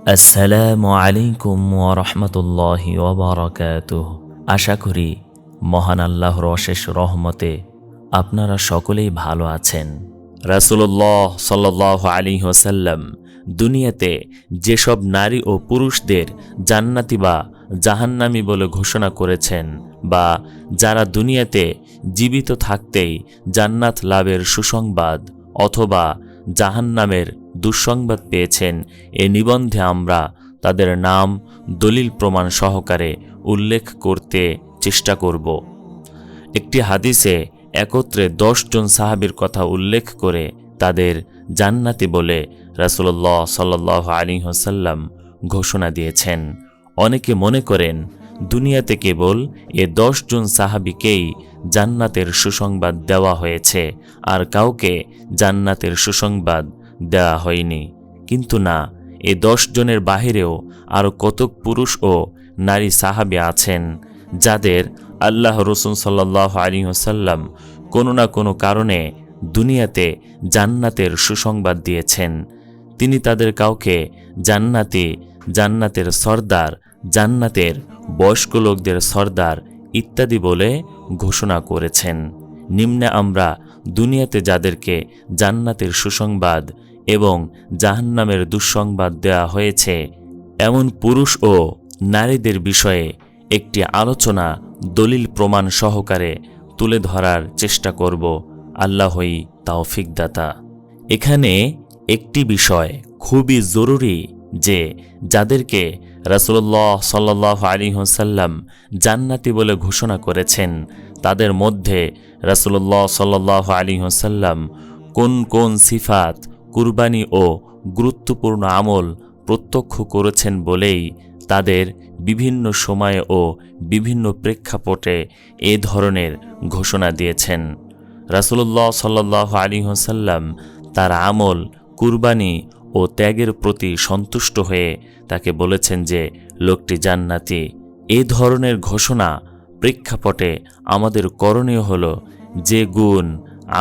আসসালামু আলাইকুম ওয়া রাহমাতুল্লাহি ওয়া বারাকাতুহু। আশা করি মহান আল্লাহর অশেষ রহমতে আপনারা সকলেই ভালো আছেন। রাসূলুল্লাহ সাল্লাল্লাহু আলাইহি ওয়াসাল্লাম দুনিয়াতে যেসব নারী ও পুরুষদের জান্নাতি বা জাহান্নামী বলে ঘোষণা করেছেন, বা যারা দুনিয়াতে জীবিত থাকতেই জান্নাত লাভের সুসংবাদ অথবা জাহান্নামের দুঃসংবাদ পেয়েছেন, এ নিবন্ধে আমরা তাদের নাম দলিল প্রমাণ সহকারে উল্লেখ করতে চেষ্টা করব। একটি হাদিসে একত্রে 10 জন সাহাবীর কথা উল্লেখ করে তাদের জান্নাতি বলে রাসূলুল্লাহ সাল্লাল্লাহু আলাইহি ওয়াসাল্লাম ঘোষণা দিয়েছেন। অনেকে মনে করেন দুনিয়াতে কেবল এ 10 জন সাহাবীকেই জান্নাতের সুসংবাদ দেওয়া হয়েছে, আর কাউকে জান্নাতের সুসংবাদ দেওয়া হয়নি। কিন্তু না, এ 10 জনের বাহিরেও আরও কতক পুরুষ ও নারী সাহাবী আছেন যাদের আল্লাহ রাসূল সাল্লাল্লাহু আলাইহি ওয়াসাল্লাম কোনো না কোনো কারণে দুনিয়াতে জান্নাতের সুসংবাদ দিয়েছেন। তিনি তাদের কাউকে জান্নাতি, জান্নাতের সর্দার, জান্নাতের বয়স্ক লোকদের সর্দার ইত্যাদি বলে ঘোষণা করেছেন। নিম্নে আমরা দুনিয়াতে যাদেরকে জান্নাতের সুসংবাদ এবং জাহান্নামের দুঃসংবাদ দেওয়া হয়েছে এমন পুরুষ ও নারীদের বিষয়ে একটি আলোচনা দলিল প্রমাণ সহকারে তুলে ধরার চেষ্টা করব। আল্লাহই তৌফিক দাতা। এখানে একটি বিষয় খুবই জরুরি যে যাদেরকে রাসূলুল্লাহ সাল্লাল্লাহু আলাইহি ওয়াসাল্লাম জান্নাতি বলে ঘোষণা করেছেন তাদের মধ্যে রাসূলুল্লাহ সাল্লাল্লাহু আলাইহি ওয়াসাল্লাম কোন কোন সিফাত, কুরবানি ও গুরুত্বপূর্ণ আমল প্রত্যক্ষ করেছেন বলেই তাদের বিভিন্ন সময়ে ও বিভিন্ন প্রেক্ষাপটে এ ধরনের ঘোষণা দিয়েছেন। রাসূলুল্লাহ সাল্লাল্লাহু আলাইহি ওয়াসাল্লাম তার আমল, কুরবানি ও ত্যাগের প্রতি সন্তুষ্ট হয়ে তাকে বলেছেন যে লোকটি জান্নাতি। এ ধরনের ঘোষণা প্রেক্ষাপটে আমাদের করণীয় হল যে গুণ,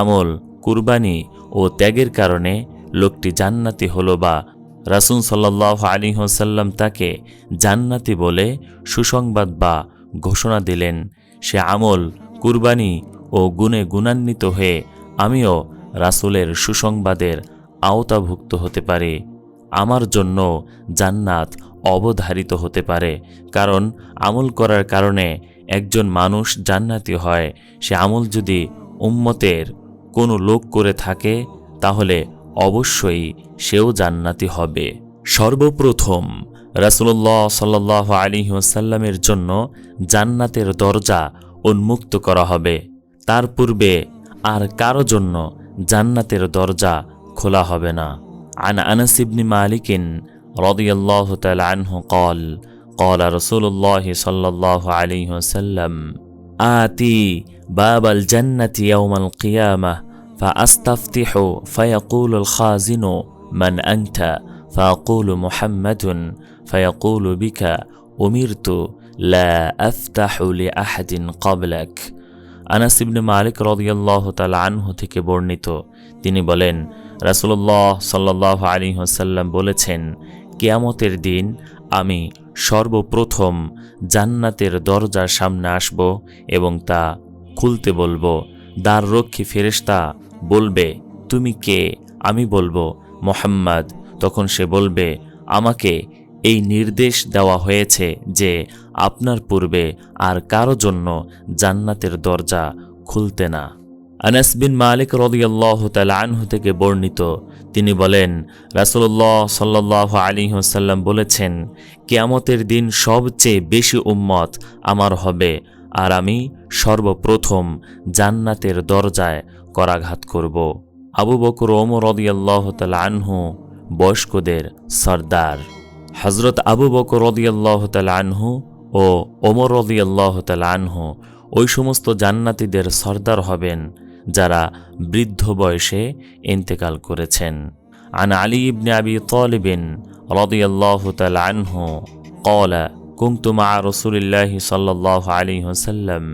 আমল, কুরবানি ও ত্যাগের কারণে লোকটি জান্নাতি হলো বা রাসূল সাল্লাল্লাহু আলাইহি ওয়াসাল্লাম তাকে জান্নাতি বলে সুসংবাদ বা ঘোষণা দিলেন, সে আমল, কুরবানি ও গুণে গুণান্বিত হয়ে আমিও রাসূলের সুসংবাদের আওতাভুক্ত হতে পারি। আমার জন্য জান্নাত অবধারিত হতে পারে। কারণ আমল করার কারণে একজন মানুষ জান্নাতি হয়, সে আমল যদি উম্মতের কোনো লোক করে থাকে তাহলে অবশ্যই সেও জান্নাতি হবে। সর্বপ্রথম রাসূলুল্লাহ সাল্লাল্লাহু আলাইহি ওয়াসাল্লামের জন্য জান্নাতের দরজা উন্মুক্ত করা হবে। তার পূর্বে আর কারো জন্য জান্নাতের দরজা খোলা হবে না। আন আনাস ইবনে মালিক রাদিয়াল্লাহু তাআলা আনহু قال قال رسول الله صلى الله عليه وسلم آتي باب الجنة يوم القيامة فأستفتح فيقول الخازن من أنت فأقول محمد فيقول بك أمرت لا أفتح لأحد قبلك। আনাস ইবনে মালিক রাদিয়াল্লাহু তাআলা আনহু থেকে বর্ণিত, তিনি বলেন রাসূলুল্লাহ সাল্লাল্লাহু আলাইহি ওয়াসাল্লাম বলেছেন, কিয়ামতের দিন আমি সর্বপ্রথম জান্নাতের দরজার সামনে আসব এবং তা খুলতে বলবো। দ্বাররক্ষী ফেরেশতা বলবে, তুমি কে? আমি বলবো, মুহাম্মদ। তখন সে বলবে, আমাকে এই নির্দেশ দেওয়া হয়েছে যে আপনার পূর্বে আর কারো জন্য জান্নাতের দরজা খুলতে না। আনাস বিন মালিক রাদিয়াল্লাহু তাআলা আনহু থেকে বর্ণিত, তিনি বলেন রাসূলুল্লাহ সাল্লাল্লাহু আলাইহি ওয়াসাল্লাম বলেছেন, কিয়ামতের দিন সবচেয়ে বেশি উম্মত আমার হবে আর আমি সর্বপ্রথম জান্নাতের দরজায় করাঘাত করব। আবু বকর ও ওমর রাদিয়াল্লাহু তাআলা আনহু বয়স্কদের সর্দার। হযরত আবু বকর রাদিয়াল্লাহু তাআলা আনহু ও ওমর রাদিয়াল্লাহু তাআলা আনহু ওই সমস্ত জান্নাতীদের সর্দার হবেন যারা বৃদ্ধ বয়সে ইন্তেকাল করেছেন। আন আলী ইবনে আবি তালিব রাদিয়াল্লাহু তাআলা আনহু قال كنت مع رسول الله صلى الله عليه وسلم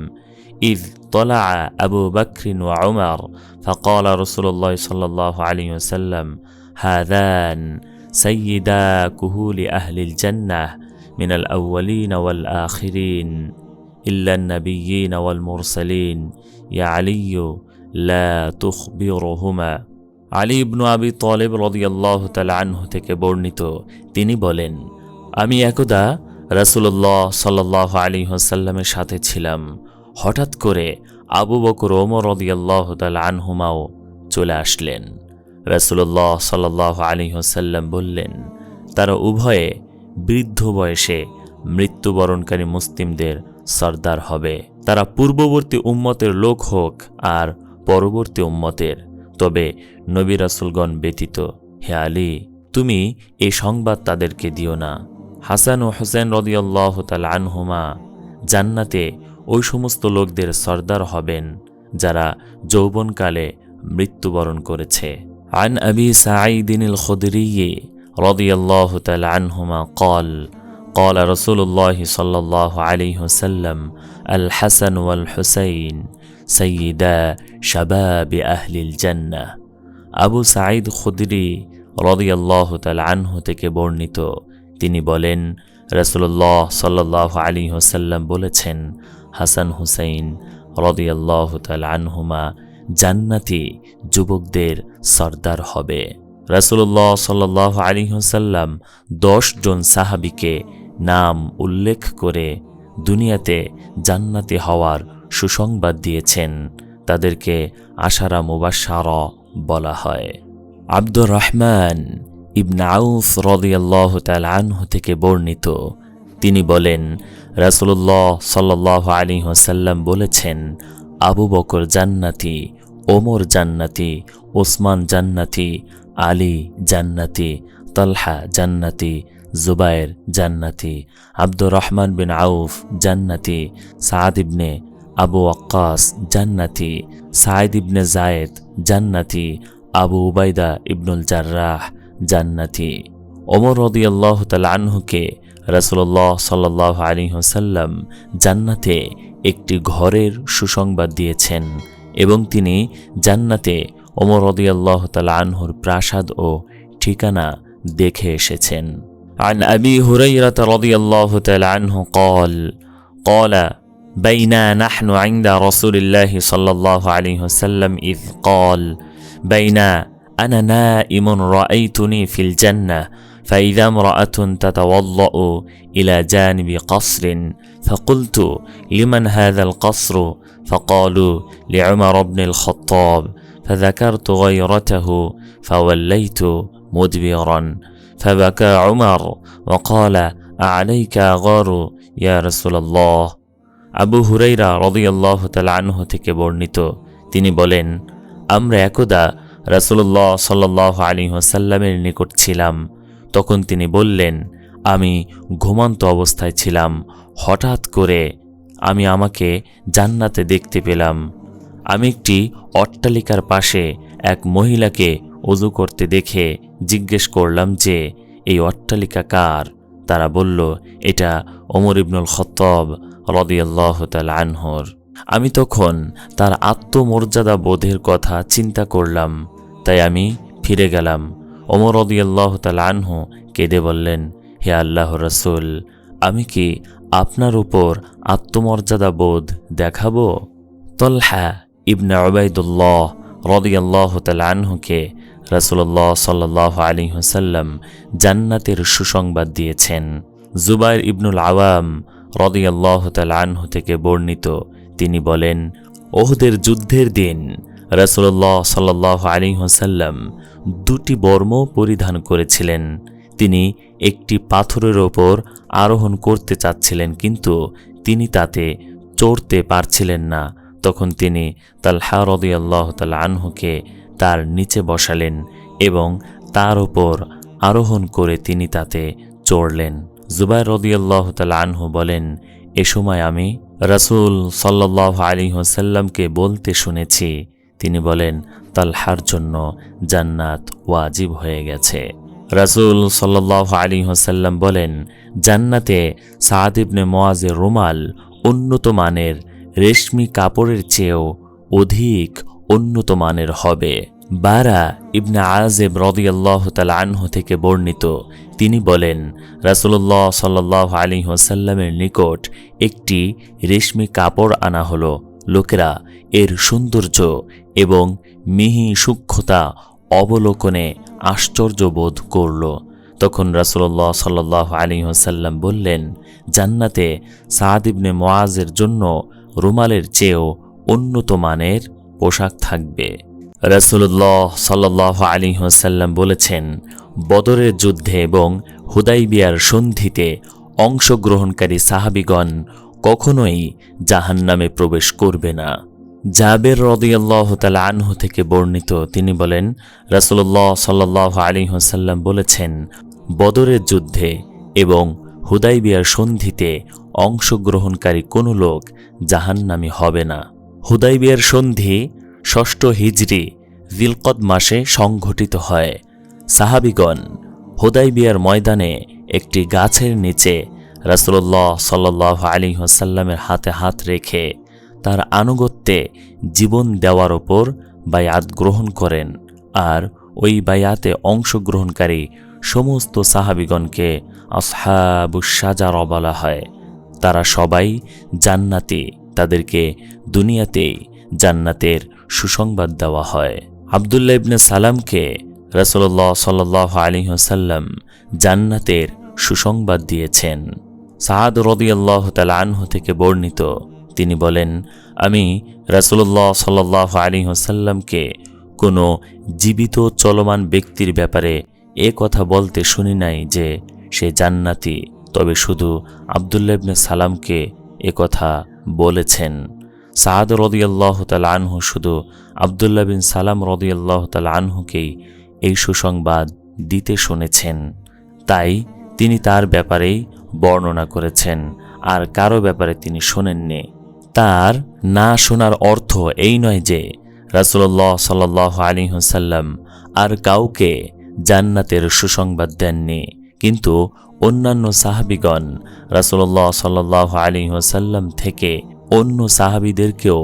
إذ طلع أبو بكر وعمر فقال رسول الله صلى الله عليه وسلم هذان سيدا كهول أهل الجنة من الأولين والآخرين إلا النبيين والمرسلين يا علي لا تخبرهما। আলী ইবনু আবি তালিব রাদিয়াল্লাহু তাআলা আনহু থেকে বর্ণিত, তিনি বলেন, আমি একদা রাসূলুল্লাহ সাল্লাল্লাহু আলাইহি ওয়াসাল্লামের সাথে ছিলাম। হঠাৎ করে আবু বকর ও ওমর রাদিয়াল্লাহু তাআলা আনহুমাও চলে আসলেন। রাসূলুল্লাহ সাল্লাল্লাহু আলাইহি ওয়াসাল্লাম বললেন, তারা উভয়ে বৃদ্ধ বয়সে মৃত্যুবরণকারী মুসলিমদের সরদার হবে। তারা পূর্ববর্তী উম্মতের লোক হোক আর পরবর্তী উম্মতের, তবে নবী রাসূলগণ ব্যতীত। হে আলী, তুমি এই সংবাদ তাদেরকে দিও না। হাসান ও হুসেন রাদিয়াল্লাহু তাআলা আনহুমা জান্নাতে ওই সমস্ত লোকদের সরদার হবেন যারা যৌবনকালে মৃত্যুবরণ করেছে। عن أبي سعيد الخدري رضي الله تعالى عنهما قال قال رسول الله صلى الله عليه وسلم الحسن والحسين سيدا شباب أهل الجنة। আবু সাঈদ খুদরি রাদিয়াল্লাহু তাআলা আনহু থেকে বর্ণিত, তিনি বলেন, রাসূলুল্লাহ সাল্লাল্লাহু আলাইহি ওয়াসাল্লাম বলেছেন, হাসান হুসাইন রাদিয়াল্লাহু তাআলা আনহুমা জান্নাতি যুবকদের সরদার হবে। রাসূলুল্লাহ সাল্লাল্লাহু আলাইহি ওয়াসাল্লাম 10 জন সাহাবীকে নাম উল্লেখ করে দুনিয়াতে জান্নাতি হওয়ার সুসংবাদ দিয়েছেন। তাদেরকে আশারা মুবাশশারা বলা হয়। আব্দুর রহমান ইবনে আউফ রাদিয়াল্লাহু তাআলা আনহু থেকে বর্ণিত, তিনি বলেন, রাসূলুল্লাহ সাল্লাল্লাহু আলাইহি ওয়াসাল্লাম বলেছেন, আবু বকর জান্নাতি, ওমর জান্নাতি, ওসমান জান্নাতি, আলী জান্নাতি, তালহা জান্নাতি, জুবায়ের জান্নাতি, আব্দুর রহমান বিন আউফ জান্নাতি, সাদ ইবনে আবু ওয়াক্কাস জান্নাতি, সাঈদ ইবনে যায়েদ জান্নাতি, আবু উবাইদা ইবনুল জাররাহ জান্নাতি। ওমর রাদিয়াল্লাহু তাআলা আনহুকে রাসূলুল্লাহ সাল্লাল্লাহু আলাইহি ওয়াসাল্লাম জান্নাতে একটি ঘরের সুসংবাদ দিয়েছেন এবং তিনি জান্নাতে ওমর রাদিয়াল্লাহু তাআলা আনহুর প্রাসাদ ও ঠিকানা দেখে এসেছেন। عن أبي هريرة رضي الله تعالى عنه قال بينا نحن عند رسول الله صلى الله عليه وسلم إذ قال بينا أنا نائم رأيتني في الجنة فإذا امرأة تتوضأ إلى جانب قصر فقلت لمن هذا القصر فقالوا لعمر بن الخطاب فذكرت غيرته فوليت مدبرا فبكى عمر وقال أعليك غار يا رسول الله। আবু হুরাইরা রাদিয়াল্লাহু তাআলা আনহু থেকে বর্ণিত, তিনি বলেন, আমরা একদা রাসূলুল্লাহ সাল্লাল্লাহু আলাইহি ওয়াসাল্লামের নিকট ছিলাম। তখন তিনি বললেন, আমি ঘুমন্ত অবস্থায় ছিলাম। হঠাৎ করে আমি আমাকে জান্নাতে দেখতে পেলাম। আমি একটি অট্টালিকার পাশে এক মহিলাকে ওযু করতে দেখে জিজ্ঞেস করলাম যে, এই অট্টালিকা কার? তারা বলল, এটা ওমর ইবনুল খাত্তাব রাদিয়াল্লাহু তাআলা আনহুর। আমি তখন তার আত্মমর্যাদা বোধের কথা চিন্তা করলাম, তাই আমি ফিরে গেলাম। ওমর রাদিয়াল্লাহু তাআলা আনহু কেঁদে বললেন, হে আল্লাহর রাসূল, আমি কি আপনার উপর আত্মমর্যাদা বোধ দেখাবো? তালহা ইবনে উবাইদুল্লাহ রাদিয়াল্লাহু তাআলা আনহুকে রাসূলুল্লাহ সাল্লাল্লাহু আলাইহি ওয়াসাল্লাম জান্নাতের সুসংবাদ দিয়েছেন। জুবায়ের ইবনুল আওয়াম রাদিয়াল্লাহু তাআলা আনহু থেকে বর্ণিত, তিনি বলেন, ওহদের যুদ্ধের দিন রাসূলুল্লাহ সাল্লাল্লাহু আলাইহি ওয়াসাল্লাম 2টি বর্ম পরিধান করেছিলেন। তিনি একটি পাথরের ওপর আরোহণ করতে চাচ্ছিলেন, কিন্তু তিনি তাতে চড়তে পারছিলেন না। তখন তিনি তালহা রাদিয়াল্লাহু তাআলা আনহুকে তার নিচে বসালেন এবং তার ওপর আরোহণ করে তিনি তাতে চড়লেন। জুবায়ের রাদিয়াল্লাহু তাআলা আনহু বলেন, এ সময় আমি রাসূল সাল্লাল্লাহু আলাইহি ওয়াসাল্লামকে বলতে শুনেছি, তিনি বলেন, তালহার জন্য জান্নাত ওয়াজিব হয়ে গেছে। রাসূল সাল্লাল্লাহু আলাইহি ওয়াসাল্লাম বলেন, জান্নাতে সাদ ইবনে মুআজের রুমাল উন্নত মানের রেশমি কাপড়ের চেয়েও অধিক উন্নত মানের হবে। বারা ইবনে আযিব রাদিয়াল্লাহু তাআলা আনহু থেকে বর্ণিত, তিনি বলেন, রাসূলুল্লাহ সাল্লাল্লাহু আলাইহি ওয়াসাল্লামের নিকট একটি রেশমি কাপড় আনা হলো। লোকেরা এর সৌন্দর্য এবং মিহি সূক্ষ্মতা অবলোকনে আশ্চর্য বোধ করল। তখন রাসূলুল্লাহ সাল্লাল্লাহু আলাইহি ওয়াসাল্লাম বললেন, জান্নাতে সাদ ইবনে মুআযের জন্য রুমালের চেয়েও উন্নত মানের পোশাক থাকবে। রাসূলুল্লাহ সাল্লাল্লাহু আলাইহি ওয়াসাল্লাম বলেছেন, বদরের যুদ্ধে এবং হুদাইবিয়ার সন্ধিতে অংশগ্রহণকারী সাহাবীগণ কখনোই জাহান্নামে প্রবেশ করবে না। জাবের রাদিয়াল্লাহু তাআলা আনহু থেকে বর্ণিত, তিনি বলেন, রাসূলুল্লাহ সাল্লাল্লাহু আলাইহি ওয়াসাল্লাম বলেছেন, বদরের যুদ্ধে এবং হুদাইবিয়ার সন্ধিতে অংশগ্রহণকারী কোনো লোক জাহান্নামী হবে না। হুদাইবিয়ার সন্ধি ৬ষ্ঠ হিজরি যিলকদ মাসে সংঘটিত হয়। সাহাবীগণ হুদাইবিয়ার ময়দানে একটি গাছের নিচে রাসূলুল্লাহ সাল্লাল্লাহু আলাইহি ওয়াসাল্লামের হাতে হাত রেখে তার আনুগত্যে জীবন দেওয়ার ওপর বায়াত গ্রহণ করেন। আর ওই বায়াতে অংশগ্রহণকারী সমস্ত সাহাবীগণকে আসহাবুশ শাজারা বলা হয়। তারা সবাই জান্নাতি, তাদেরকে দুনিয়াতেই জান্নাতের সুসংবাদ দেওয়া হয়। আব্দুল্লাহ ইবনে সালামকে রাসূলুল্লাহ সাল্লাল্লাহু আলাইহি ওয়াসাল্লাম জান্নাতের সুসংবাদ দিয়েছেন। সাদ রাদিয়াল্লাহু তাআলা আনহু থেকে বর্ণিত, তিনি বলেন, আমি রাসূলুল্লাহ সাল্লাল্লাহু আলাইহি ওয়াসাল্লামকে কোনো জীবিত চলমান ব্যক্তির ব্যাপারে এ কথা বলতে শুনি নাই যে সে জান্নাতি, তবে শুধু আব্দুল্লাহ ইবনে সালামকে এ কথা বলেছেন। সাদ রাদিয়াল্লাহু তাআলা আনহু শুধু আব্দুল্লাহ বিন সালাম রাদিয়াল্লাহু তাআলা আনহুকেই এই সুসংবাদ দিতে শুনেছেন, তাই তিনি তার ব্যাপারেই বর্ণনা করেছেন, আর কারো ব্যাপারে তিনি শোনেননি। তার না শোনার অর্থ এই নয় যে রাসূলুল্লাহ সাল্লাল্লাহু আলাইহি ওয়াসাল্লাম আর কাউকে জান্নাতের সুসংবাদ দেননি, কিন্তু অন্যান্য সাহাবীগণ রাসূলুল্লাহ সাল্লাল্লাহু আলাইহি ওয়াসাল্লাম থেকে অন্য সাহাবীদেরকেও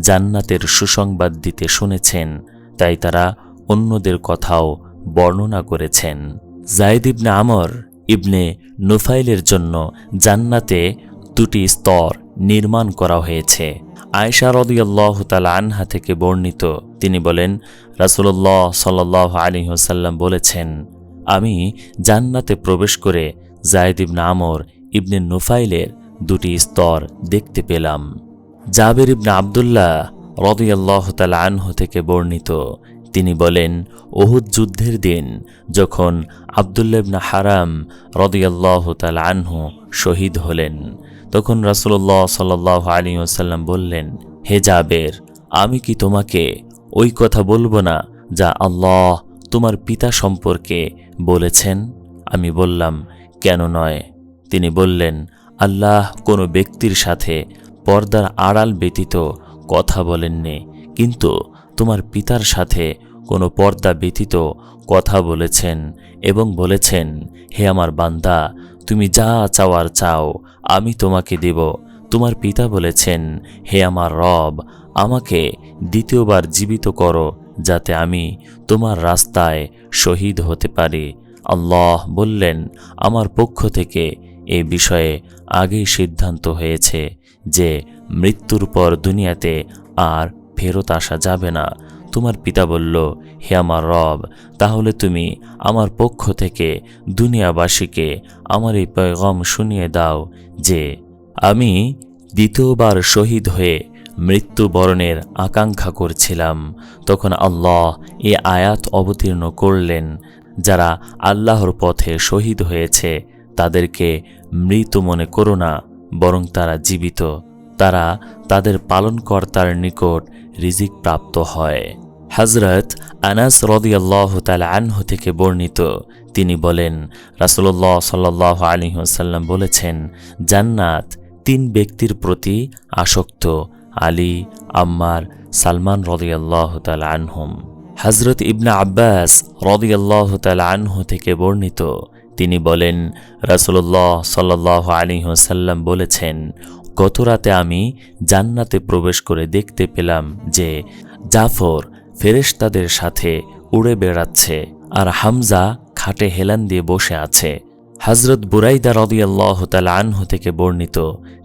জান্নাতের সুসংবাদ দিতে শুনেছেন, তাই তারা অন্যদের কথাও বর্ণনা করেছেন। যায়েদ ইবনে আমর ইবনে নুফাইলের জন্য জান্নাতে 2টি স্তর নির্মাণ করা হয়েছে। আয়েশা রাদিয়াল্লাহু তাআলা আনহা থেকে বর্ণিত, তিনি বলেন, রাসূলুল্লাহ সাল্লাল্লাহু আলাইহি ওয়াসাল্লাম বলেছেন, আমি জান্নাতে প্রবেশ করে যায়েদ ইবনে আমর ইবনে নুফাইলের 2টি স্তর দেখতে পেলাম। জাবের ইবনে আব্দুল্লাহ রাদিয়াল্লাহু তাআলা আনহু থেকে বর্ণিত, তিনি বলেন, উহুদ যুদ্ধের দিন যখন আব্দুল্লাহ ইবনে হারাম রাদিয়াল্লাহু তাআলা আনহু শহীদ হলেন, তখন রাসূলুল্লাহ সাল্লাল্লাহু আলাইহি ওয়াসাল্লাম বললেন, হে জাবের, আমি কি তোমাকে ওই কথা বলবো না যা আল্লাহ তোমার পিতা সম্পর্কে বলেছেন? আমি বললাম, কেন নয়? তিনি বললেন, আল্লাহ কোনো ব্যক্তির সাথে পর্দার আড়াল ব্যতীত কথা বলেননি, কিন্তু তোমার পিতার সাথে কোনো পর্দা ব্যতীত কথা বলেছেন এবং বলেছেন, হে আমার বান্দা, তুমি যা চাওয়ার চাও, আমি তোমাকে দেব। তোমার পিতা বলেছেন, হে আমার রব, আমাকে দ্বিতীয়বার জীবিত করো যাতে আমি তোমার রাস্তায় শহীদ হতে পারি। আল্লাহ বললেন, আমার পক্ষ থেকে এই বিষয়ে আগেই সিদ্ধান্ত হয়েছে যে মৃত্যুর পর দুনিয়াতে আর ফেরত আসা যাবে না। তোমার পিতা বলল, হে আমার রব, তাহলে তুমি আমার পক্ষ থেকে দুনিয়াবাসীকে আমার এই পয়গম শুনিয়ে দাও যে আমি দ্বিতীয়বার শহীদ হয়ে মৃত্যুবরণের আকাঙ্ক্ষা করছিলাম। তখন আল্লাহ এ আয়াত অবতীর্ণ করলেন, যারা আল্লাহর পথে শহীদ হয়েছে তাদেরকে মৃত মনে করো না, বরং তারা জীবিত। তারা তাদের পালনকর্তার নিকট রিজিক প্রাপ্ত হয়। হযরত আনাস রাদিয়াল্লাহু তাআলা আনহু থেকে বর্ণিত, তিনি বলেন, রাসূলুল্লাহ সাল্লাল্লাহু আলাইহি ওয়াসাল্লাম বলেছেন, জান্নাত 3 ব্যক্তির প্রতি আসক্ত, আলী, আম্মার, সালমান রাদিয়াল্লাহু তাআলা আনহুম। হযরত ইবনে আব্বাস রাদিয়াল্লাহু তাআলা আনহু থেকে বর্ণিত, তিনি বলেন, রাসূলুল্লাহ সাল্লাল্লাহু আলাইহি ওয়াসাল্লাম বলেছেন, গত রাতে আমি জান্নাতে প্রবেশ করে দেখতে পেলাম যে জাফর ফেরেশতাদের সাথে উড়ে বেড়াচ্ছে, আর হামজা খাটে হেলান দিয়ে বসে আছে। হযরত বুরাইদা রাদিয়াল্লাহু তাআলা আনহু থেকে বর্ণিত,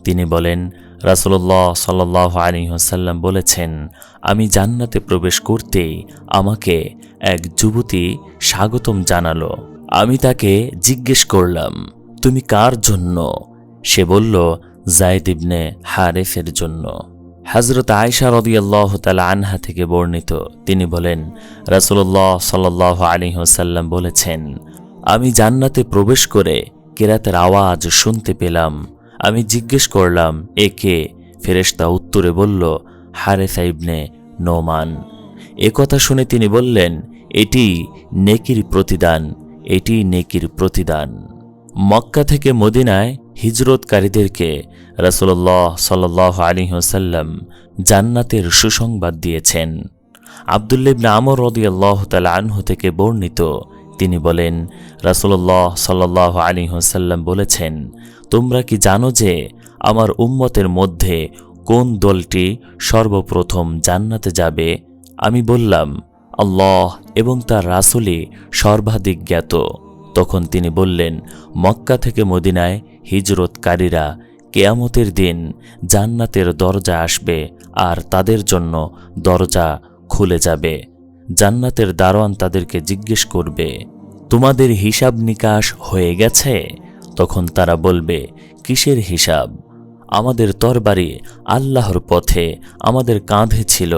তিনি বলেন, রাসূলুল্লাহ সাল্লাল্লাহু আলাইহি ওয়াসাল্লাম বলেছেন, আমি জান্নাতে প্রবেশ করতেই আমাকে এক যুবতী স্বাগতম জানালো। আমি তাকে জিজ্ঞেস করলাম, তুমি কার জন্য? সে বলল, যায়েদ ইবনে হারেসের জন্য। হযরত আয়েশা রাদিয়াল্লাহু তাআলা আনহা থেকে বর্ণিত, তিনি বলেন, রাসূলুল্লাহ সাল্লাল্লাহু আলাইহি ওয়াসাল্লাম বলেছেন, আমি জান্নাতে প্রবেশ করে কেরাতের আওয়াজ শুনতে পেলাম। আমি জিজ্ঞেস করলাম, এ কে? ফেরেশতা উত্তরে বলল, হারেসা ইবনে নোমান। এ কথা শুনে তিনি বললেন, এটি নেকির প্রতিদান, এটি নেকির প্রতিদান। মক্কা থেকে মদিনায় হিজরতকারীদেরকে রাসূলুল্লাহ সাল্লাল্লাহু আলাইহি ওয়াসাল্লাম জান্নাতের সুসংবাদ দিয়েছেন। আব্দুল্লাহ ইবনে আমর রাদিয়াল্লাহু তাআলা আনহু থেকে বর্ণিত, তিনি বলেন, রাসূলুল্লাহ সাল্লাল্লাহু আলাইহি ওয়াসাল্লাম বলেছেন, তোমরা কি জানো যে আমার উম্মতের মধ্যে কোন দলটি সর্বপ্রথম জান্নাতে যাবে? আমি বললাম, আল্লাহ এবং তার রাসূলই সর্বাধিক জ্ঞাত। তখন তিনি বললেন, মক্কা থেকে মদিনায় হিজরতকারীরা কিয়ামতের দিন জান্নাতের দরজা আসবে, আর তাদের জন্য দরজা খুলে যাবে। জান্নাতের দারোয়ান তাদেরকে জিজ্ঞেস করবে, তোমাদের হিসাব নিকাশ হয়ে গেছে? তখন তারা বলবে, কিসের হিসাব? আমাদের তরবারি আল্লাহর পথে আমাদের কাঁধে ছিল,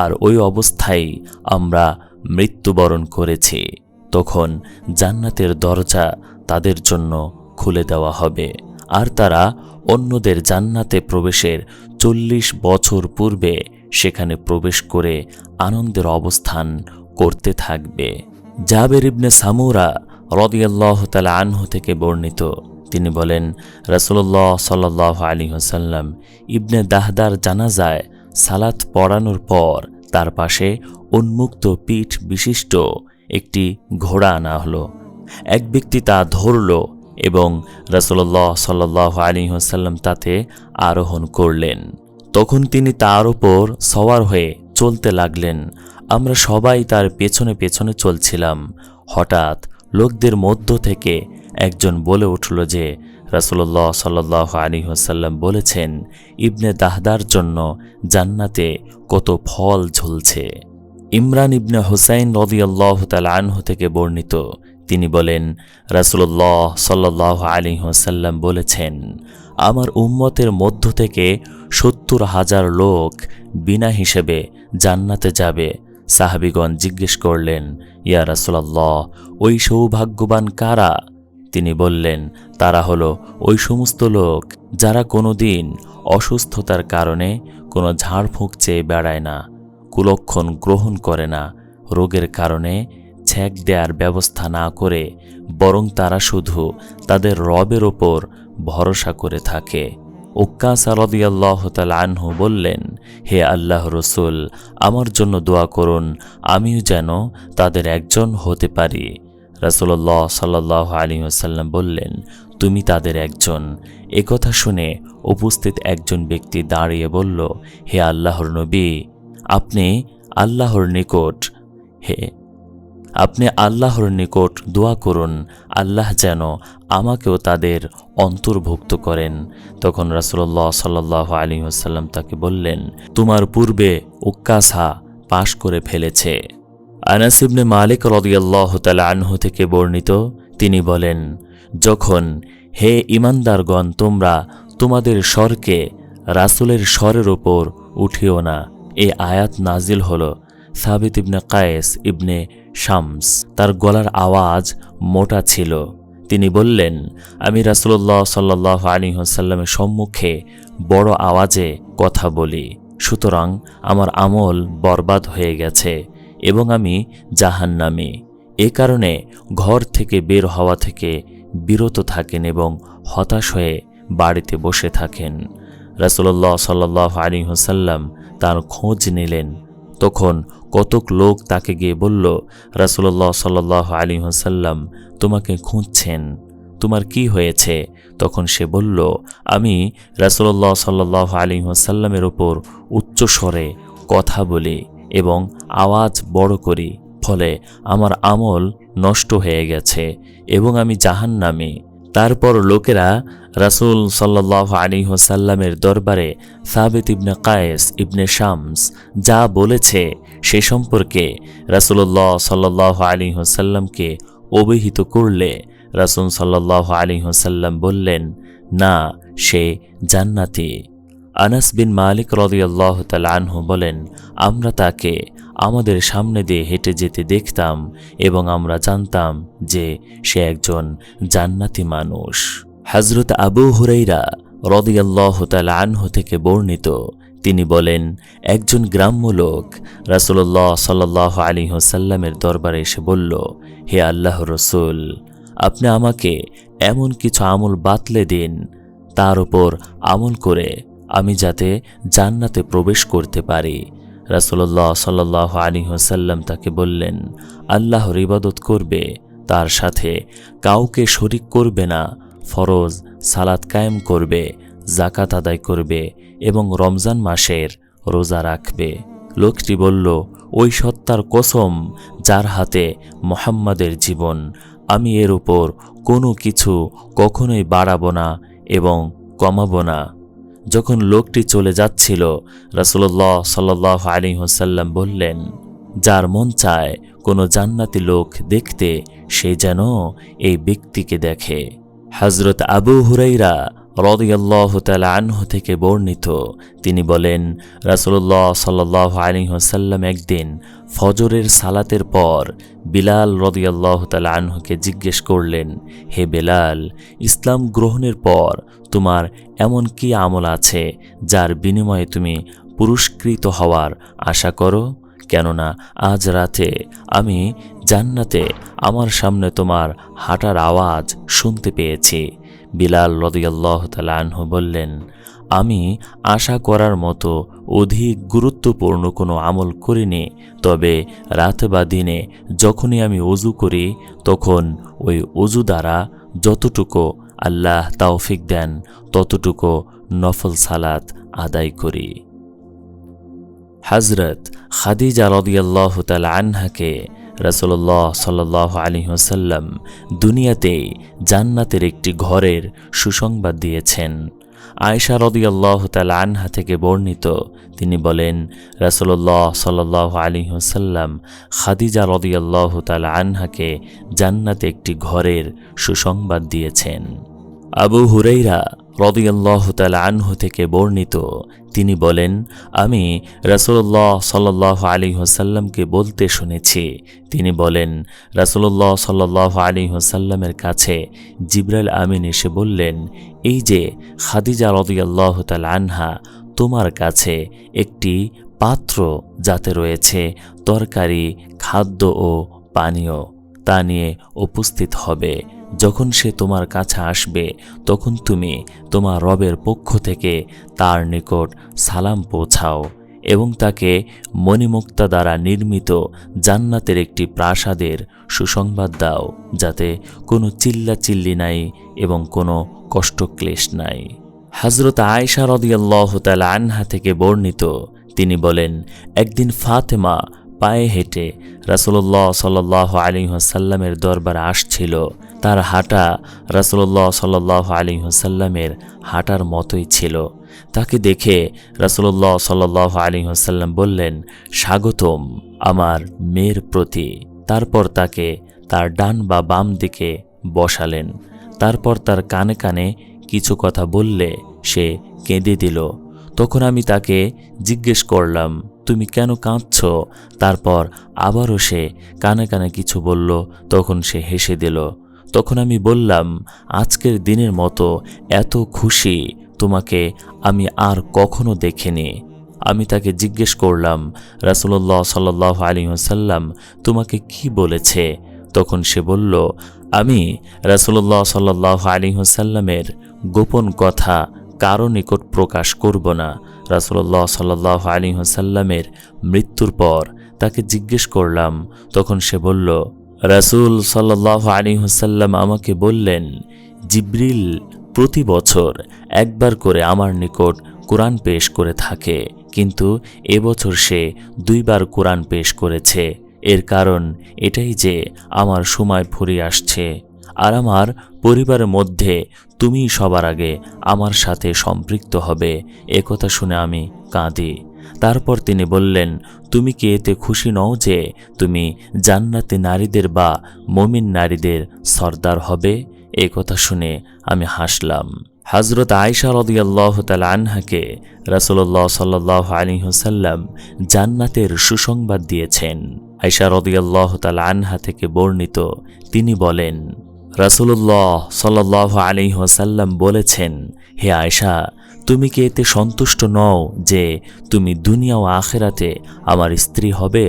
আর ওই অবস্থায় আমরা মৃত্যুবরণ করেছি। তখন জান্নাতের দরজা তাদের জন্য খুলে দেওয়া হবে, আর তারা অন্যদের জান্নাতে প্রবেশের 40 বছর পূর্বে সেখানে প্রবেশ করে আনন্দের অবস্থান করতে থাকবে। জাবের ইবনে সামুরা রাদিয়াল্লাহু তাআলা আনহু থেকে বর্ণিত, তিনি বলেন, রাসূলুল্লাহ সাল্লাল্লাহু আলাইহি ওয়াসাল্লাম ইবনে দাহদার জানাজায় সালাত পড়ানোর পর তার পাশে উন্মুক্ত পিঠ বিশিষ্ট একটি ঘোড়া আনা হলো। এক ব্যক্তি তা ধরল এবং রাসূলুল্লাহ সাল্লাল্লাহু আলাইহি ওয়াসাল্লাম তাতে আরোহণ করলেন। তখন তিনি তার উপর সওয়ার হয়ে চলতে লাগলেন। আমরা সবাই তার পেছনে পেছনে চলছিলাম। হঠাৎ লোকদের মধ্য থেকে একজন বলে উঠল যে, রাসূলুল্লাহ সাল্লাল্লাহু আলাইহি ওয়াসাল্লাম বলেছেন, ইবনে দাহদার জন্য জান্নাতে কত ফল ঝুলছে। ইমরান ইবনে হুসাইন রাদিয়াল্লাহু তাআলা আনহু থেকে বর্ণিত, তিনি বলেন, রাসূলুল্লাহ সাল্লাল্লাহু আলাইহি ওয়াসাল্লাম বলেছেন, আমার উম্মতের মধ্য থেকে 70,000 লোক বিনা হিসেবে জান্নাতে যাবে। সাহাবীগণ জিজ্ঞেস করলেন, ইয়া রাসূলুল্লাহ, ওই সৌভাগ্যবান কারা? তিনি বললেন, তারা হলো ওই সমস্ত লোক যারা কোনোদিন অসুস্থতার কারণে কোনো ঝাড়ফুঁক চেয়ে বেড়ায় না, কুলক্ষণ গ্রহণ করে না, রোগের কারণে ছ্যাঁক দেওয়ার ব্যবস্থা না করে, বরং তারা শুধু তাদের রবের ওপর ভরসা করে থাকে। উক্কাসা রাদিয়াল্লাহু তাআলা আনহু বললেন, হে আল্লাহর রাসূল, আমার জন্য দোয়া করুন, আমিও যেন তাদের একজন হতে পারি। রাসূলুল্লাহ সাল্লাল্লাহু আলাইহি ওয়াসাল্লাম বললেন, তুমি তাদের একজন। একথা শুনে উপস্থিত একজন ব্যক্তি দাঁড়িয়ে বলল, হে আল্লাহর নবী, আপনি আল্লাহর নিকট দোয়া করুন, আল্লাহ যেন আমাকেও তাদের অন্তর্ভুক্ত করেন। তখন রাসূলুল্লাহ সাল্লাল্লাহু আলাইহি ওয়াসাল্লাম তাকে বললেন, তোমার পূর্বে উক্কাসা পাশ করে ফেলেছে। আনাস ইবনে মালিক রাদিয়াল্লাহু তাআলা আনহু থেকে বর্ণিত, তিনি বলেন, যখন হে ঈমানদারগণ তোমরা তোমাদের স্বরকে রাসূলের স্বরের ওপর উঠিও না, এই আয়াত নাজিল হলো। সাবিত ইবনে কায়েস ইবনে শামস, তার গলার আওয়াজ মোটা ছিল। তিনি বললেন, আমি রাসূলুল্লাহ সাল্লাল্লাহু আলাইহি ওয়াসাল্লামের সম্মুখে বড় আওয়াজে কথা বলি, সুতরাং আমার আমল বরবাদ হয়ে গেছে এবং আমি জাহান্নামী। এ কারণে ঘর থেকে বের হওয়া থেকে বিরত থাকেন এবং হতাশ হয়ে বাড়িতে বসে থাকেন। রাসূলুল্লাহ সাল্লাল্লাহু আলাইহি ওয়াসাল্লাম তার খোঁজ নিলেন। তখন কতক লোক তাকে গিয়ে বলল, রাসূলুল্লাহ সাল্লাল্লাহু আলাইহি ওয়াসাল্লাম তোমাকে খুঁজছেন, তোমার কি হয়েছে? তখন সে বলল, আমি রাসূলুল্লাহ সাল্লাল্লাহু আলাইহি ওয়াসাল্লামের ওপর উচ্চ স্বরে কথা বলি এবং আওয়াজ বড় করি, ফলে আমার আমল নষ্ট হয়ে গেছে এবং আমি জাহান্নামী। তারপর লোকেরা রাসূল সাল্লাল্লাহু আলাইহি ওয়াসাল্লামের দরবারে সাবিত ইবনে কায়েস ইবনে শামস যা বলেছে সে সম্পর্কে রাসূলুল্লাহ সাল্লাল্লাহু আলাইহি ওয়াসাল্লামকে অবহিত করলে রাসূল সাল্লাল্লাহু আলাইহি ওয়াসাল্লাম বললেন, না, সে জান্নাতি। আনাস বিন মালিক রাদিয়াল্লাহু তাআলা আনহু বলেন, আমরা তাকে আমাদের সামনে দিয়ে হেঁটে যেতে দেখতাম এবং আমরা জানতাম যে সে একজন জান্নাতি মানুষ। হযরত আবু হুরায়রা রাদিয়াল্লাহু তাআলা আনহু থেকে বর্ণিত, তিনি বলেন, একজন গ্রাম্য লোক রাসূলুল্লাহ সাল্লাল্লাহু আলাইহি ওয়াসাল্লামের দরবারে এসে বলল, হে আল্লাহর রাসূল, আপনি আমাকে এমন কিছু আমল বাতলে দিন, তার উপর আমল করে আমি যাতে জান্নাতে প্রবেশ করতে পারি। রাসূলুল্লাহ সাল্লাল্লাহু আলাইহি ওয়াসাল্লাম তাকে বললেন, আল্লাহর ইবাদত করবে, তার সাথে কাউকে শরিক করবে না, ফরজ সালাত কায়েম করবে, যাকাত আদায় করবে এবং রমজান মাসের রোজা রাখবে। লোকটি বলল, ওই সত্তার কসম যার হাতে মুহাম্মাদের জীবন, আমি এর উপর কোনো কিছু কখনোই বাড়াবো না এবং কমাবো না। যখন লোকটি চলে যাচ্ছিল, রাসূলুল্লাহ সাল্লাল্লাহু আলাইহি ওয়াসাল্লাম বললেন, যার মন চায় কোনো জান্নাতি লোক দেখতে, সে যেন এই ব্যক্তিকে দেখে। হযরত আবু হুরায়রা রাদিয়াল্লাহু তাআলা আনহু থেকে বর্ণিত, তিনি বলেন, রাসূলুল্লাহ সাল্লাল্লাহু আলাইহি ওয়াসাল্লাম একদিন ফজরের সালাতের পর বিলাল রাদিয়াল্লাহু তাআলা আনহুকে জিজ্ঞেস করলেন, হে বিলাল, ইসলাম গ্রহণের পর তোমার এমন কি আমল আছে যার বিনিময়ে তুমি পুরস্কৃত হওয়ার আশা করো? কেননা আজ রাতে আমি জান্নাতে আমার সামনে তোমার হাঁটার আওয়াজ শুনতে পেয়েছি। বিলাল রাদিয়াল্লাহু তাআলা আনহু বললেন, আমি আশা করার মতো অধিক গুরুত্বপূর্ণ কোনো আমল করিনি, তবে রাত বা দিনে যখনই আমি ওযু করি তখন ওই ওযু দ্বারা যতটুকু আল্লাহ তৌফিক দেন ততটুকু নফল সালাত আদায় করি। হযরত খাদিজা রাদিয়াল্লাহু তাআলা আনহাকে রাসূলুল্লাহ সাল্লাল্লাহু আলাইহি ওয়াসাল্লাম দুনিয়াতে জান্নাতের একটি ঘরের সুসংবাদ দিয়েছেন। আয়েশা রাদিয়াল্লাহু তাআলা আনহা থেকে বর্ণিত, তিনি বলেন, রাসূলুল্লাহ সাল্লাল্লাহু আলাইহি ওয়াসাল্লাম খাদিজা রাদিয়াল্লাহু তাআলা আনহাকে জান্নাতে একটি ঘরের সুসংবাদ দিয়েছেন। আবু হুরায়রা রাদিয়াল্লাহু তাআলা আনহু থেকে বর্ণিত, তিনি বলেন, আমি রাসূলুল্লাহ সাল্লাল্লাহু আলাইহি ওয়াসাল্লামকে বলতে শুনেছি, তিনি বলেন, রাসূলুল্লাহ সাল্লাল্লাহু আলাইহি ওয়াসাল্লামের কাছে জিবরাইল আমিন এসে বললেন, এই যে খাদিজা রাদিয়াল্লাহু তাআলা আনহা তোমার কাছে একটি পাত্র যাতে রয়েছে তরকারি, খাদ্য ও পানীয়, তা নিয়ে উপস্থিত হবে। যখন সে তোমার কাছে আসবে তখন তুমি তোমার রবের পক্ষ থেকে তার নিকট সালাম পৌঁছাও এবং তাকে মণিমুক্তা দ্বারা নির্মিত জান্নাতের একটি প্রাসাদের সুসংবাদ দাও, যাতে কোনো চিল্লাচিল্লি নাই এবং কোনো কষ্টক্লেশ নাই। হযরত আয়েশা রাদিয়াল্লাহু তাআলা আনহা থেকে বর্ণিত, তিনি বলেন, একদিন ফাতেমা পায়ে হেঁটে রাসূলুল্লাহ সাল্লাল্লাহু আলাইহি ওয়াসাল্লামের দরবারে আসছিল। তার হাঁটা রাসূলুল্লাহ সাল্লাল্লাহু আলাইহি ওয়াসাল্লামের হাঁটার মতোই ছিল। তাকে দেখে রাসূলুল্লাহ সাল্লাল্লাহু আলাইহি ওয়াসাল্লাম বললেন, স্বাগতম আমার মেয়ের প্রতি। তারপর তাকে তার ডান বা বাম দিকে বসালেন। তারপর তার কানে কানে কিছু কথা বললে সে কেঁদে দিল। তখন আমি তাকে জিজ্ঞেস করলাম, তুমি কেন কাঁদছ? তারপর আবারও সে কানে কানে কিছু বলল। তখন সে হেসে দিল। তখন আমি বললাম, আজকের দিনের মতো এত খুশি তোমাকে আমি আর কখনো দেখিনি। আমি তাকে জিজ্ঞেস করলাম, রাসূলুল্লাহ সাল্লাল্লাহু আলাইহি ওয়াসাল্লাম তোমাকে কি বলেছে? তখন সে বলল, আমি রাসূলুল্লাহ সাল্লাল্লাহু আলাইহি ওয়াসাল্লামের গোপন কথা কারো নিকট প্রকাশ করব না। রাসূলুল্লাহ সাল্লাল্লাহু আলাইহি ওয়াসাল্লামের মৃত্যুর পর তাকে জিজ্ঞেস করলাম। তখন সে বলল, রাসূল সাল্লাল্লাহু আলাইহি ওয়াসাল্লাম আমাকে বললেন, জিবরিল প্রতি বছর একবার করে আমার নিকট কুরআন পেশ করে থাকে, কিন্তু এবছর সে 2 বার কোরআন পেশ করেছে। এর কারণ এটাই যে আমার সময় ফুরিয়ে আসছে, আর আমার পরিবারের মধ্যে তুমি সবার আগে আমার সাথে সম্পৃক্ত হবে। একথা শুনে আমি কাঁদি। তারপর তিনি বললেন, তুমি কি এতে খুশি নও যে তুমি জান্নাতে নারীদের বা মুমিন নারীদের সর্দার হবে? এই কথা শুনে আমি হাসলাম। হযরত আয়েশা রাদিয়াল্লাহু তাআলা আনহাকে রাসূলুল্লাহ সাল্লাল্লাহু আলাইহি ওয়াসাল্লাম জান্নাতের সুসংবাদ দিয়েছেন। আয়েশা রাদিয়াল্লাহু তাআলা আনহা থেকে বর্ণিত, তিনি বলেন, রাসূলুল্লাহ সাল্লাল্লাহু আলাইহি ওয়াসাল্লাম বলেছেন, হে আয়েশা, তুমি কি এতে সন্তুষ্ট নও যে তুমি দুনিয়া ও আখিরাতে আমার স্ত্রী হবে?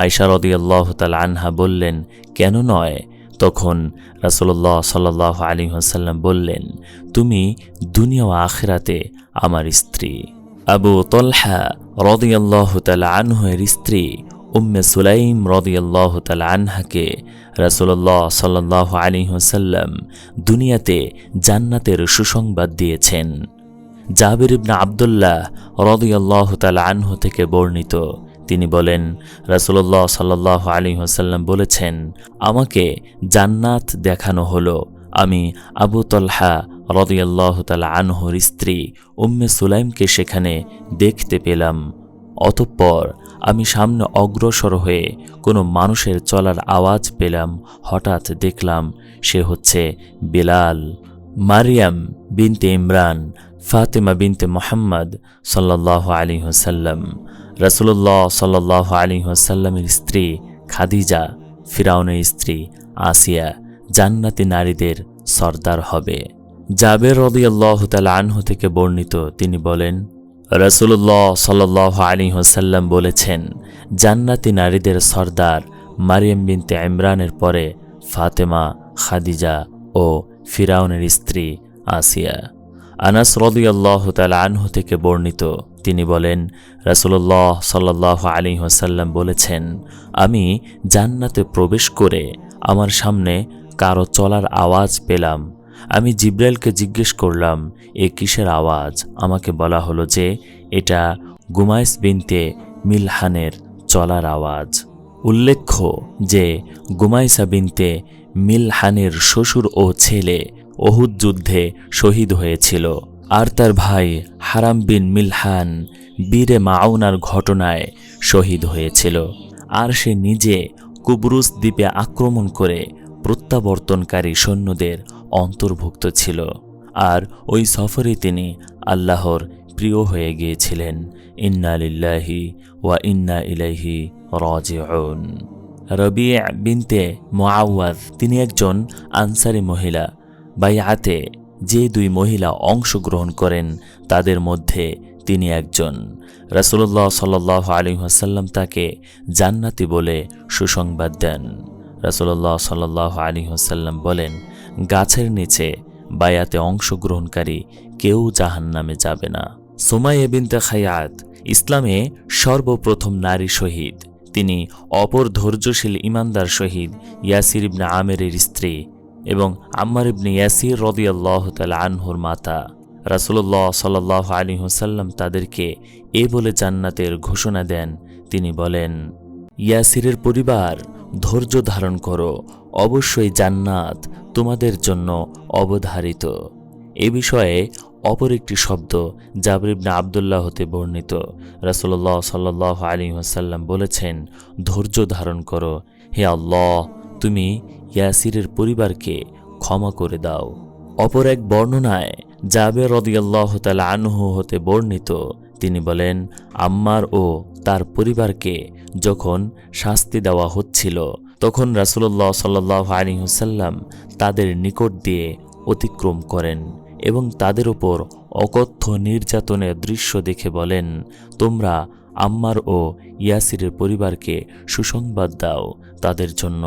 আয়েশা রাদিয়াল্লাহু তাআলা আনহা বললেন, কেন নয়? তখন রাসূলুল্লাহ সাল্লাল্লাহু আলাইহি ওয়াসাল্লাম বললেন, তুমি দুনিয়া ও আখিরাতে আমার স্ত্রী। আবু তলহা রাদিয়াল্লাহু তাআলা আনহু-এর স্ত্রী উম্মে সুলাইম রাদিয়াল্লাহু তাআলা আনহাকে রাসূলুল্লাহ সাল্লাল্লাহু আলাইহি ওয়াসাল্লাম দুনিয়াতে জান্নাতের সুসংবাদ দিয়েছেন। জাবির ইবনে আব্দুল্লাহ রাদিয়াল্লাহু তাআলা আনহু থেকে বর্ণিত, তিনি বলেন, রাসূলুল্লাহ সাল্লাল্লাহু আলাইহি ওয়াসাল্লাম বলেছেন, আমাকে জান্নাত দেখানো হলো। আমি আবু তলহা রাদিয়াল্লাহু তাআলা আনহুর স্ত্রী উম্মে সুলাইমকে সেখানে দেখতে পেলাম। অতঃপর আমি সামনে অগ্রসর হয়ে কোনো মানুষের চলার আওয়াজ পেলাম। হঠাৎ দেখলাম সে হচ্ছে বিলাল। মারিয়াম বিনতে ইমরান, ফাতেমা বিনতে মুহাম্মদ সাল্লাল্লাহু আলাইহি ওয়াসাল্লাম, রাসূলুল্লাহ সাল্লাল্লাহু আলাইহি ওয়াসাল্লামের স্ত্রী খাদিজা, ফিরাউনের স্ত্রী আসিয়া জান্নাতি নারীদের সর্দার হবে। জাবের রাদিয়াল্লাহু তাআলা আনহু থেকে বর্ণিত, তিনি বলেন, রাসূলুল্লাহ সাল্লাল্লাহু আলাইহি ওয়াসাল্লাম বলেছেন, জান্নাতি নারীদের সর্দার মারিয়াম বিনতে ইমরানের পরে ফাতেমা, খাদিজা ও ফিরাউনের স্ত্রী আসিয়া। আনাস রাদিয়াল্লাহু তাআলা আনহু থেকে বর্ণিত, তিনি বলেন, রাসূলুল্লাহ সাল্লাল্লাহু আলাইহি ওয়াসাল্লাম বলেছেন, আমি জান্নাতে প্রবেশ করে আমার সামনে কারো চলার আওয়াজ পেলাম। আমি জিব্রাইলকে জিজ্ঞেস করলাম, এ কিসের আওয়াজ? আমাকে বলা হলো যে এটা গুমাইস বিনতে মিলহানের চলার আওয়াজ। উল্লেখ্য যে গুমাইসা বিনতে মিলহানের শ্বশুর ও ছেলে উহুদ যুদ্ধে শহীদ হয়েছিল, আর তার ভাই হারাম বিন মিলহান বীরে মাউনার ঘটনায় শহীদ হয়েছিল, আর সে নিজে কুবরুস দ্বীপে আক্রমণ করে প্রত্যাবর্তনকারী সৈন্যদের অন্তর্ভুক্ত ছিল, আর ওই সফরে তিনি আল্লাহর প্রিয় হয়ে গিয়েছিলেন। ইন্না লিল্লাহি ওয়া ইন্না ইলাইহি রাজিউন। রবি' বিনতে মুআওয়াজ, তিনি একজন আনসারী মহিলা। বাইআতে যে 2 মহিলা অংশগ্রহণ করেন তাদের মধ্যে তিনি একজন। রাসূলুল্লাহ সাল্লাল্লাহু আলাইহি ওয়াসাল্লাম তাকে জান্নাতি বলে সুসংবাদ দেন। রাসূলুল্লাহ সাল্লাল্লাহু আলাইহি ওয়াসাল্লাম বলেন, গাছের নিচে বায়াতে অংশগ্রহণকারী কেউ জাহান্নামে যাবে না। সুমাইয়া বিনতে খায়াত ইসলামে সর্বপ্রথম নারী শহীদ। তিনি অপর ধৈর্যশীল ইমানদার শহীদ ইয়াসির ইবনে আমেরের স্ত্রী এবং আম্মার ইবনে ইয়াসির রাদিয়াল্লাহু তাআলা আনহুর মাতা। রাসূলুল্লাহ সাল্লাল্লাহু আলাইহি ওয়াসাল্লাম তাদেরকে এ বলে জান্নাতের ঘোষণা দেন, তিনি বলেন, ইয়াসিরের পরিবার, ধৈর্য ধারণ করো, অবশ্যই জান্নাত তোমাদের জন্য অবধারিত। এ বিষয়ে অপর একটি শব্দ জাবির ইবনে আব্দুল্লাহ হতে বর্ণিত, রাসূলুল্লাহ সাল্লাল্লাহু আলাইহি ওয়াসাল্লাম বলেছেন, ধৈর্য ধারণ করো, হে আল্লাহ, তুমি ইয়াসিরের পরিবারকে ক্ষমা করে দাও। অপর এক বর্ণনায় জাবের রাদিয়াল্লাহু তাআলা আনহু হতে বর্ণিত, তিনি বলেন, আম্মার ও তার পরিবারকে যখন শাস্তি দেওয়া হচ্ছিল তখন রাসূলুল্লাহ সাল্লাল্লাহু আলাইহি ওয়াসাল্লাম তাদের নিকট দিয়ে অতিক্রম করেন এবং তাদের উপর অকথ্য নির্যাতনের দৃশ্য দেখে বলেন, তোমরা আম্মার ও ইয়াসিরের পরিবারকে সুসংবাদ দাও, তাদের জন্য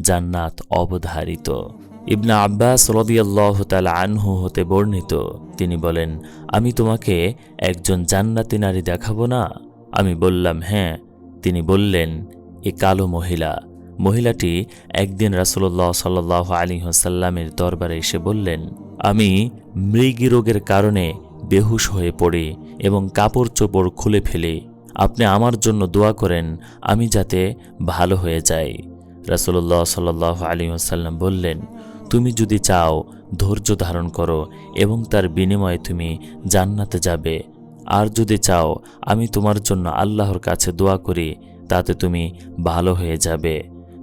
জান্নাত অবধারিত। ইবনে আব্বাস রাদিয়াল্লাহু তাআলা আনহু হতে বর্ণিত, তিনি বলেন, আমি তোমাকে একজন জান্নাতি নারী দেখাবো না? আমি বললাম, হ্যাঁ। তিনি বললেন, এ কালো মহিলা। মহিলাটি একদিন রাসূলুল্লাহ সাল্লাল্লাহু আলাইহি ওয়াসাল্লামের দরবারে এসে বললেন, আমি মৃগী রোগের কারণে বেহুশ হয়ে পড়ি এবং কাপড় চোপড় খুলে ফেলি। আপনি আমার জন্য দোয়া করেন আমি যাতে ভালো হয়ে যাই। রাসূলুল্লাহ সাল্লাল্লাহু আলাইহি ওয়াসাল্লাম বললেন, তুমি যদি চাও ধৈর্য ধারণ করো এবং তার বিনিময়ে তুমি জান্নাতে যাবে। আর যদি চাও আমি তোমার জন্য আল্লাহর কাছে দোয়া করি, তাতে তুমি ভালো হয়ে যাবে।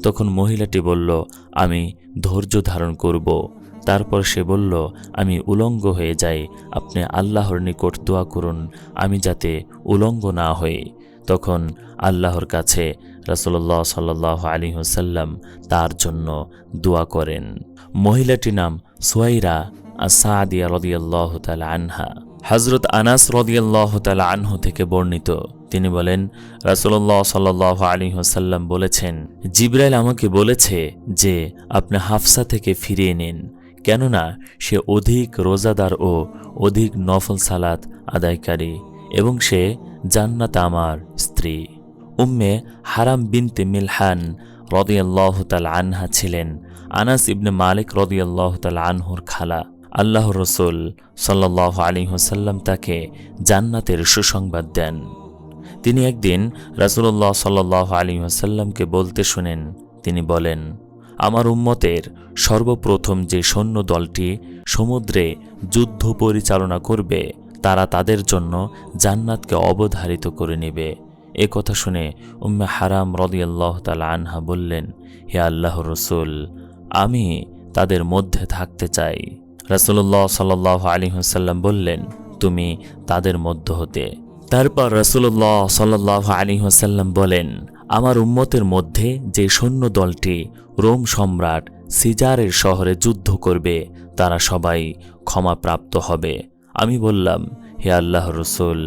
তখন মহিলাটি বলল, আমি ধৈর্য ধারণ করব। তারপর সে বলল, আমি উলঙ্গ হয়ে যাই, আপনি আল্লাহর নিকট দোয়া করুন আমি যাতে উলঙ্গ না হই। তখন আল্লাহর কাছে রাসূলুল্লাহ সাল্লাল্লাহু আলাইহি ওয়াসাল্লাম তার জন্য দোয়া করেন। মহিলাটির নাম সুয়াইরা আস-সাদিয়া রাদিয়াল্লাহু তাআলা আনহা। হযরত আনাস রাদিয়াল্লাহু তাআলা আনহু থেকে বর্ণিত, তিনি বলেন, রাসূলুল্লাহ সাল্লাল্লাহু আলাইহি ওয়াসাল্লাম বলেছেন, জিবরাইল আমাকে বলেছে যে আপনি হাফসা থেকে ফিরিয়ে নিন, কেননা সে অধিক রোজাদার ও অধিক নফল সালাত আদায়কারী এবং সে জান্নাতে আমার স্ত্রী। উম্মে হারাম বিনতে মিলহান রাদিয়াল্লাহু তাআলা আনহা ছিলেন আনাস ইবনে মালিক রাদিয়াল্লাহু তাআলা আনহুর খালা। আল্লাহর রাসূল সাল্লাল্লাহু আলাইহি ওয়াসাল্লাম তাকে জান্নাতের সুসংবাদ দেন। তিনি একদিন রাসূলুল্লাহ সাল্লাল্লাহু আলাইহি ওয়াসাল্লামকে বলতে শুনেন, তিনি বলেন, আমার উম্মতের সর্বপ্রথম যে সৈন্য দলটি সমুদ্রে যুদ্ধ পরিচালনা করবে তারা তাদের জন্য জান্নাতকে অবধারিত করে নেবে। এ কথা শুনে উম্মে হারাম রাদিয়াল্লাহু তাআলা আনহা বললেন, হে আল্লাহর রাসূল, আমি তাদের মধ্যে থাকতে চাই। রাসূলুল্লাহ সাল্লাল্লাহু আলাইহি ওয়াসাল্লাম বললেন, তুমি তাদের মধ্য হতে। তারপর রাসূলুল্লাহ সাল্লাল্লাহু আলাইহি ওয়াসাল্লাম বলেন, আমার উম্মতের মধ্যে যে সৈন্য দলটি রোম সম্রাট সিজারের শহরে যুদ্ধ করবে তারা সবাই ক্ষমাপ্রাপ্ত হবে। আমি বললাম, হে আল্লাহর রাসূল,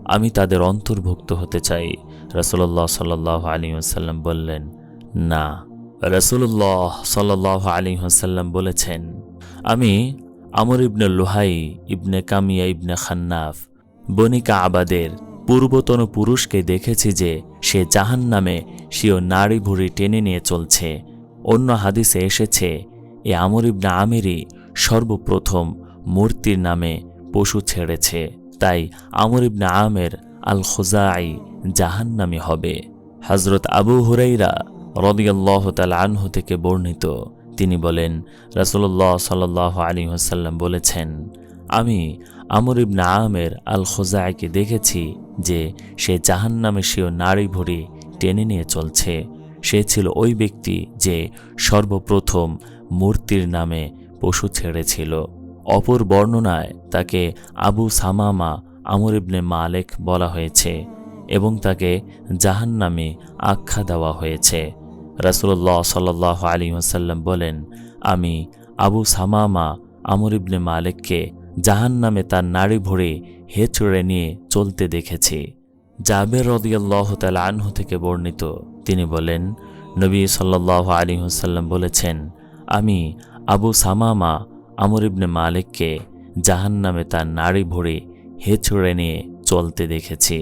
আমি তাদের অন্তর্ভুক্ত হতে চাই। রাসূলুল্লাহ সাল্লাল্লাহু আলাইহি ওয়াসাল্লাম বললেন, না। রাসূলুল্লাহ সাল্লাল্লাহু আলাইহি ওয়াসাল্লাম বলেছেন, আমি আমর ইবনে লুহাই ইবনে কামিয়া ইবনে খান্নাফ বনি কাবাদের পূর্বতন পুরুষকে দেখেছি যে সে জাহান্নামে স্বীয় নাড়ি ভুঁড়ি টেনে নিয়ে চলছে। অন্য হাদিসে এসেছে, এ আমর ইবনে আমেরই সর্বপ্রথম মূর্তির নামে পশু ছেড়েছে, তাই আমর ইবনে আমের আল খুজাই জাহান্নামী হবে। হযরত আবু হুরাইরা রাদিয়াল্লাহু তাআলা আনহু থেকে বর্ণিত, তিনি বলেন, রাসূলুল্লাহ সাল্লাল্লাহু আলাইহি ওয়াসাল্লাম বলেছেন, আমি আমর ইবনে আমের আল খুজাইকে দেখেছি যে সে জাহান্নামে স্বীয় নাড়ি ভুঁড়ি টেনে নিয়ে চলছে। সে ছিল ওই ব্যক্তি যে সর্বপ্রথম মূর্তির নামে পশু ছেড়েছিল। অপর বর্ণনায় তাকে আবু সামামা আমর ইবনে মালিক বলা হয়েছে এবং তাকে জাহান্নামী আখ্যা দেওয়া হয়েছে। রাসূলুল্লাহ সাল্লাল্লাহু আলাইহি ওয়াসাল্লাম বলেন, আমি আবু সামামা আমর ইবনে মালিককে জাহান্নামে তার নাড়ি ভুঁড়ি হেঁচড়ে নিয়ে চলতে দেখেছি। জাবের রাদিয়াল্লাহু তাআলা আনহু থেকে বর্ণিত, তিনি বলেন, নবী সাল্লাল্লাহু আলাইহি ওয়াসাল্লাম বলেছেন, আমি আবু সামামা আমর ইবনে মালিককে জাহান্নামে তার নাড়ি ভুঁড়ি হেঁচড়ে নিয়ে চলতে দেখেছি।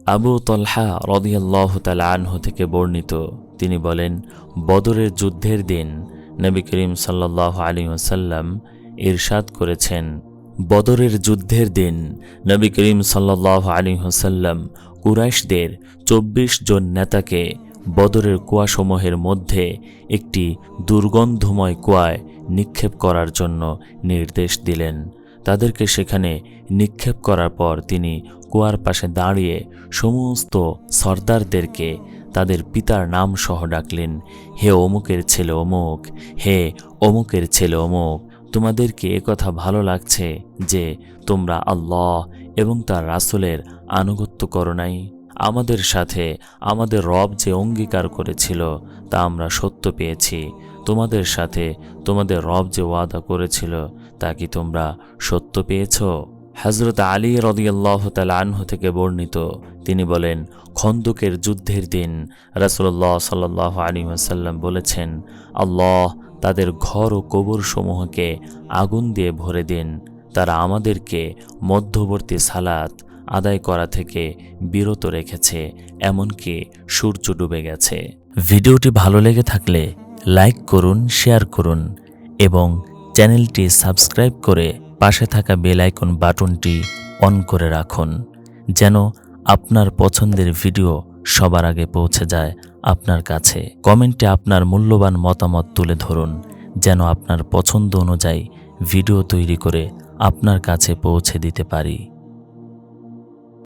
আবু তলহা রাদিয়াল্লাহু তাআলা আনহু থেকে বর্ণিত, তিনি বলেন, বদরের যুদ্ধের দিন নবী করিম সাল্লাল্লাহু আলাইহি ওয়াসাল্লাম ইরশাদ করেছেন, বদরের যুদ্ধের দিন নবী করিম সাল্লাল্লাহু আলাইহি ওয়াসাল্লাম কুরাইশদের 24 জন নেতাকে বদরের কুয়াসমূহের মধ্যে একটি দুর্গন্ধময় কুয়ায় নিক্ষেপ করার জন্য নির্দেশ দিলেন। তাদেরকে সেখানে নিক্ষেপ করার পর তিনি কুয়ার পাশে দাঁড়িয়ে সমস্ত সর্দারদেরকে তাদের পিতার নাম সহ ডাকলেন, হে অমুকের ছেলে অমুক, হে অমুকের ছেলে অমুক, তোমাদেরকে একথা ভালো লাগছে যে তোমরা আল্লাহ এবং তার রাসূলের আনুগত্য করো নাই? আমাদের সাথে আমাদের রব যে অঙ্গীকার করেছিল তা আমরা সত্য পেয়েছি। তোমাদের সাথে তোমাদের রব যে ওয়াদা করেছিল তা কি তোমরা সত্য পেয়েছ? হযরত আলী রাদিয়াল্লাহু তাআলা আনহু থেকে বর্ণিত, তিনি বলেন, খন্দকের যুদ্ধের দিন রাসূলুল্লাহ সাল্লাল্লাহু আলাইহি ওয়াসাল্লাম বলেছেন, আল্লাহ তাদের ঘর ও কবরসমূহকে আগুন দিয়ে ভরে দিন। তারা আমাদেরকে মধ্যবর্তী সালাত আদায় করা থেকে বিরত রেখেছে, এমনকি সূর্য ডুবে গেছে। ভিডিওটি ভালো লেগে থাকলে লাইক করুন, শেয়ার করুন এবং চ্যানেলটি সাবস্ক্রাইব করে পাশে থাকা বেল আইকন বাটনটি অন করে রাখুন, যেন আপনার পছন্দের ভিডিও সবার আগে পৌঁছে যায় আপনার কাছে। কমেন্টে আপনার মূল্যবান মতামত তুলে ধরুন, যেন আপনার পছন্দ অনুযায়ী ভিডিও তৈরি করে আপনার কাছে পৌঁছে দিতে পারি।